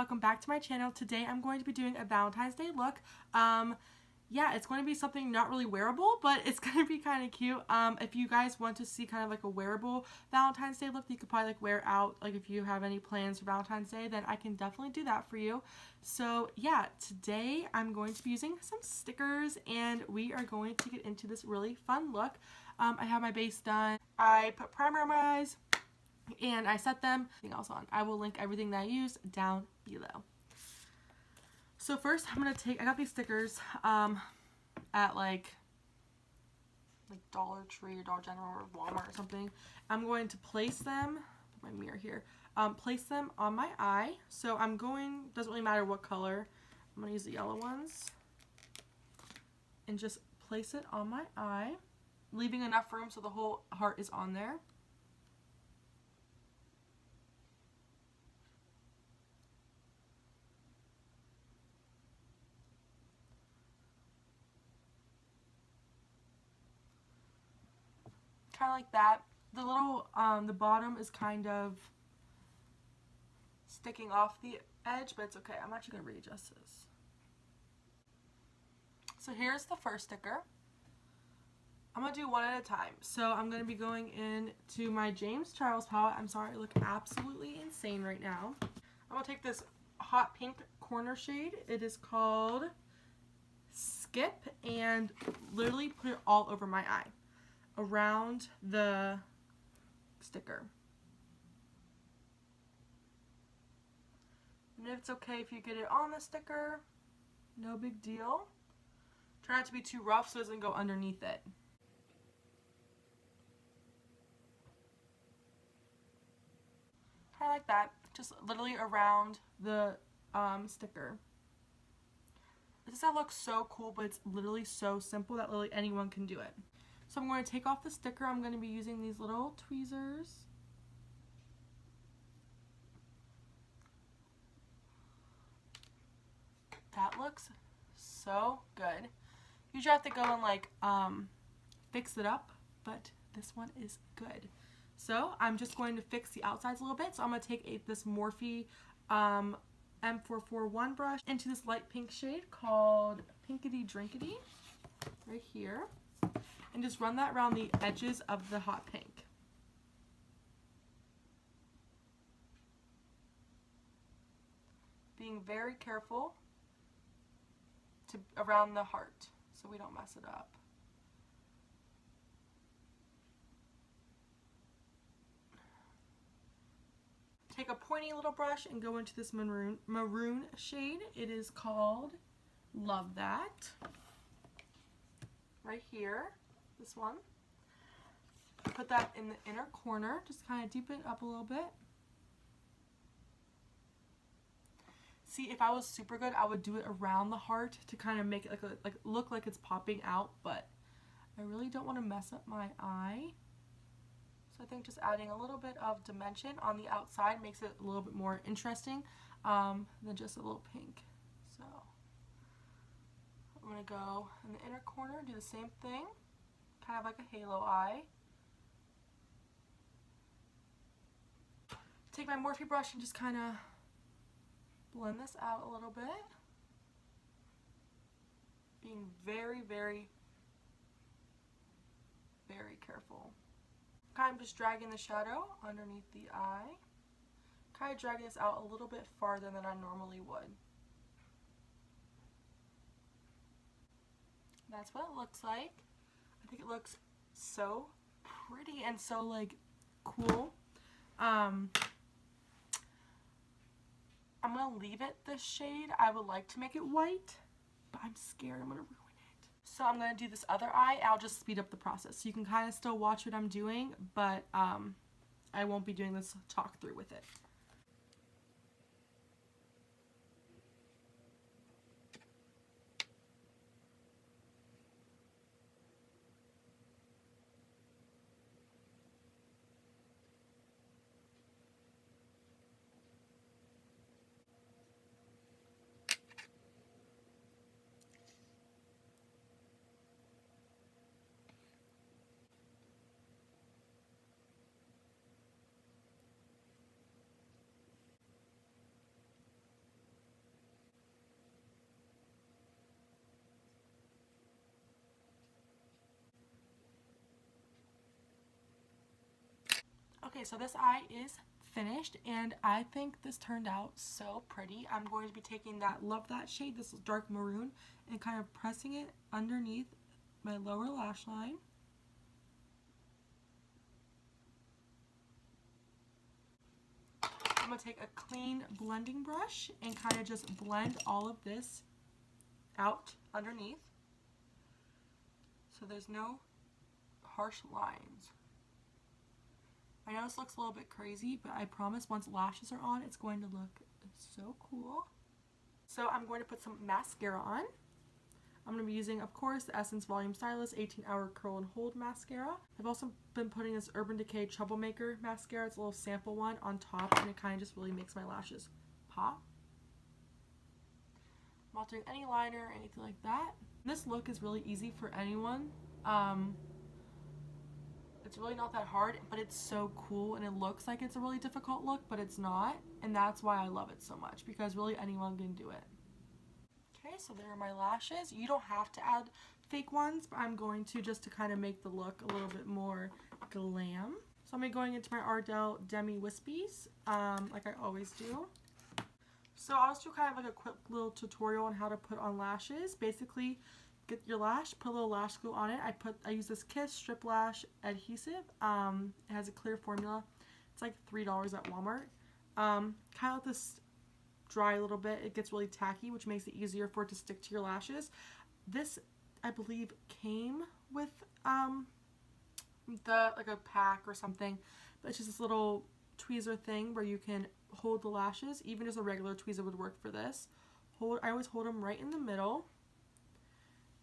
welcome back to my channel. Today I'm going to be doing a Valentine's Day look. Yeah, it's going to be something not really wearable, but it's going to be kind of cute. If you guys want to see kind of like a wearable Valentine's Day look that you could probably like wear out, like if you have any plans for Valentine's Day, then I can definitely do that for you. So yeah, today I'm going to be using some stickers and we are going to get into this really fun look. I have my base done. I put primer on my eyes and I set them. Everything else on. I will link everything that I use down below. So first I'm going to take, I got these stickers at like Dollar Tree or Dollar General or Walmart or something. I'm going to place them, put my mirror here, place them on my eye. So I'm going, doesn't really matter what color, I'm going to use the yellow ones and just place it on my eye, leaving enough room so the whole heart is on there. Kind of like that. The little, the bottom is kind of sticking off the edge, but it's okay. I'm actually going to readjust this. So here's the first sticker. I'm going to do one at a time. So I'm going to be going into my James Charles palette. I'm sorry, I look absolutely insane right now. I'm going to take this hot pink corner shade. It is called Skip, and literally put it all over my eye, around the sticker. And if it's okay if you get it on the sticker, no big deal. Try not to be too rough so it doesn't go underneath it. Kind of like that, just literally around the sticker. This does look so cool, but it's literally so simple that literally anyone can do it. So I'm going to take off the sticker. I'm going to be using these little tweezers. That looks so good. Usually I have to go and like fix it up, but this one is good. So I'm just going to fix the outsides a little bit. So I'm going to take this Morphe M441 brush into this light pink shade called Pinkity Drinkity right here. And just run that around the edges of the hot pink. Being very careful around the heart so we don't mess it up. Take a pointy little brush and go into this maroon shade. It is called Love That. Right here. This one. Put that in the inner corner, just kind of deepen it up a little bit. See, if I was super good, I would do it around the heart to kind of make it like look like it's popping out, but I really don't want to mess up my eye. So I think just adding a little bit of dimension on the outside makes it a little bit more interesting than just a little pink. So I'm going to go in the inner corner and do the same thing. Kind of like a halo eye. Take my Morphe brush and just kind of blend this out a little bit. Being very, very, very careful. Kind of just dragging the shadow underneath the eye. Kind of dragging this out a little bit farther than I normally would. That's what it looks like. I think it looks so pretty and so like cool. I'm gonna leave it this shade. I would like to make it white, but I'm scared I'm gonna ruin it. So I'm gonna do this other eye. I'll just speed up the process so you can kind of still watch what I'm doing, but I won't be doing this talk through with it. Okay, so this eye is finished, and I think this turned out so pretty. I'm going to be taking that, love that shade, this is dark maroon, and kind of pressing it underneath my lower lash line. I'm going to take a clean blending brush and kind of just blend all of this out underneath so there's no harsh lines. I know this looks a little bit crazy, but I promise once lashes are on, it's going to look so cool. So I'm going to put some mascara on. I'm going to be using, of course, the Essence Volume Stylist 18-Hour Curl and Hold Mascara. I've also been putting this Urban Decay Troublemaker mascara. It's a little sample one on top, and it kind of just really makes my lashes pop. I'm not doing any liner or anything like that. This look is really easy for anyone. It's really not that hard, but it's so cool, and it looks like it's a really difficult look, but it's not, and that's why I love it so much, because really anyone can do it. Okay, so there are my lashes. You don't have to add fake ones, but I'm going to just to kind of make the look a little bit more glam. So I'm going into my Ardell Demi Wispies, like I always do. So I'll just do kind of like a quick little tutorial on how to put on lashes. Basically, get your lash, put a little lash glue on it. I use this Kiss Strip Lash Adhesive. It has a clear formula. It's like $3 at Walmart. Kind of let this dry a little bit. It gets really tacky, which makes it easier for it to stick to your lashes. This, I believe, came with like a pack or something, but it's just this little tweezer thing where you can hold the lashes. Even just a regular tweezer would work for this. I always hold them right in the middle,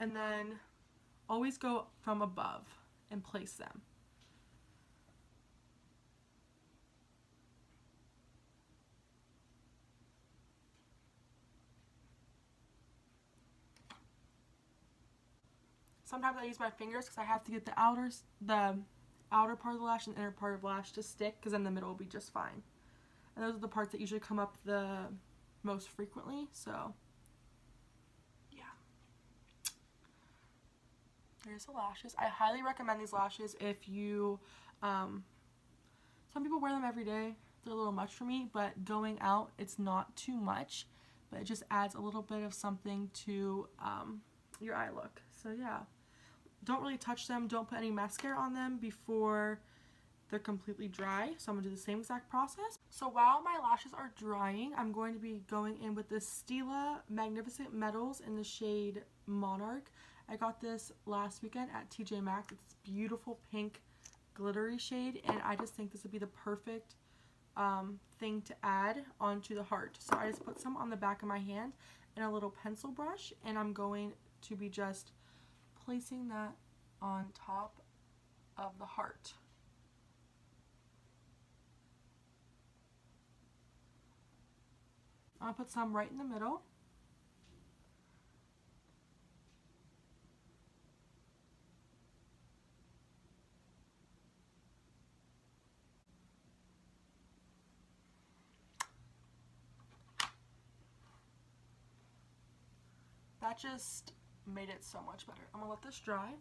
and then always go from above and place them. Sometimes I use my fingers because I have to get the outer part of the lash and the inner part of the lash to stick, because then the middle will be just fine. And those are the parts that usually come up the most frequently, so yeah. There's the lashes. I highly recommend these lashes if you, some people wear them every day. They're a little much for me, but going out, it's not too much, but it just adds a little bit of something to your eye look. So yeah. Don't really touch them. Don't put any mascara on them before they're completely dry. So I'm going to do the same exact process. So while my lashes are drying, I'm going to be going in with this Stila Magnificent Metals in the shade Monarch. I got this last weekend at TJ Maxx. It's beautiful pink glittery shade, and I just think this would be the perfect thing to add onto the heart. So I just put some on the back of my hand and a little pencil brush, and I'm going to be just placing that on top of the heart. I'll put some right in the middle. That just made it so much better. I'm gonna let this dry.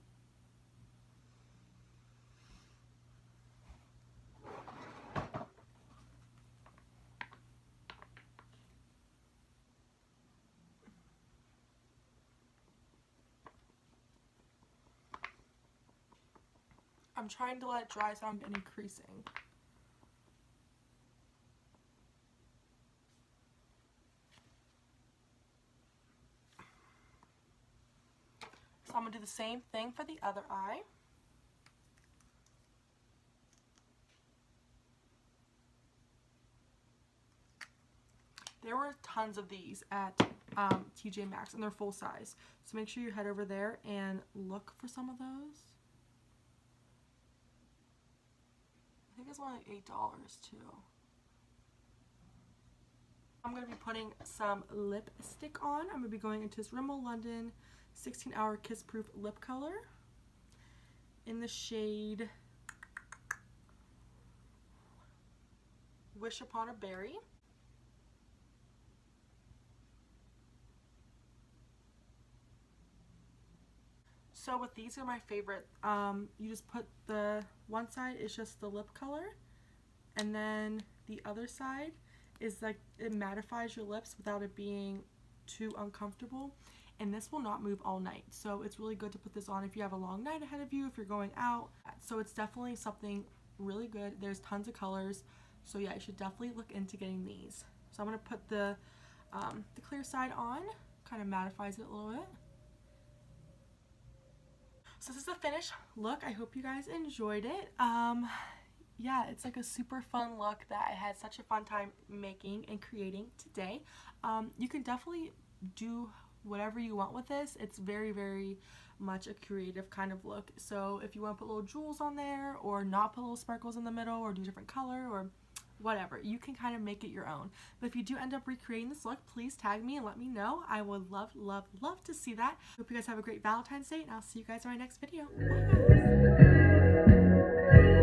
I'm trying to let it dry so I'm getting creasing. So I'm going to do the same thing for the other eye. There were tons of these at TJ Maxx, and they're full size. So make sure you head over there and look for some of those. I think it's only like $8 too. I'm going to be putting some lipstick on. I'm going to be going into this Rimmel London 16-Hour Kiss Proof Lip Color in the shade Wish Upon a Berry. So with these are my favorite. You just put the one side is just the lip color, And then the other side is like it mattifies your lips without it being too uncomfortable. And this will not move all night, so it's really good to put this on if you have a long night ahead of you, if you're going out. So it's definitely something really good. There's tons of colors, so yeah, you should definitely look into getting these. So I'm going to put the clear side on, kind of mattifies it a little bit. So this is the finished look. I hope you guys enjoyed it. Yeah, it's like a super fun look that I had such a fun time making and creating today. You can definitely do whatever you want with this. It's very, very much a creative kind of look. So if you want to put little jewels on there, or not put little sparkles in the middle, or do different color, or whatever, you can kind of make it your own. But if you do end up recreating this look, please tag me and let me know. I would love, love, love to see that. Hope you guys have a great Valentine's Day, and I'll see you guys in my next video. Bye guys.